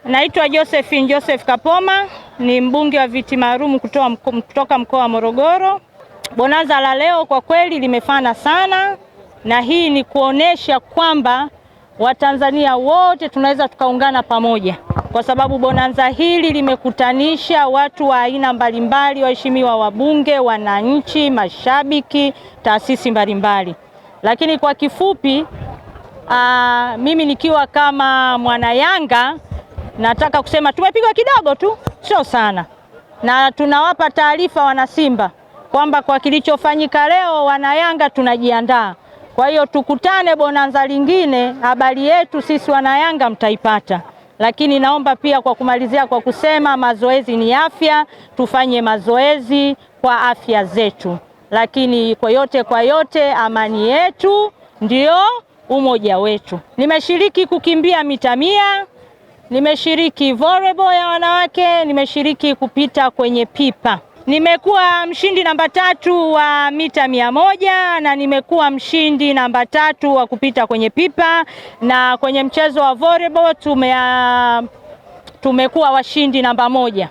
Naitwa Josephine Joseph Kapoma, ni mbunge wa viti maalum kutoka mkoa wa Morogoro. Bonanza la leo kwa kweli limefana sana, na hii ni kuonesha kwamba Watanzania wote tunaweza tukaungana pamoja, kwa sababu bonanza hili limekutanisha watu wa aina mbalimbali, waheshimiwa wabunge, wananchi, mashabiki, taasisi mbalimbali. Lakini kwa kifupi, mimi nikiwa kama mwana Yanga nataka kusema tumepigwa kidogo tu, sio sana, na tunawapa taarifa wana Simba kwamba kwa kilichofanyika leo wana Yanga tunajiandaa. Kwa hiyo tukutane bonanza lingine, habari yetu sisi wana Yanga mtaipata. Lakini naomba pia kwa kumalizia kwa kusema mazoezi ni afya, tufanye mazoezi kwa afya zetu. Lakini kwa yote amani yetu ndio umoja wetu. Nimeshiriki kukimbia mita 100, nimeshiriki volleyball ya wanawake, nimeshiriki kupita kwenye pipa. Nimekuwa mshindi namba 3 wa mita 100 na nimekuwa mshindi namba 3 wa kupita kwenye pipa, na kwenye mchezo wa volleyball tumekuwa washindi namba 1.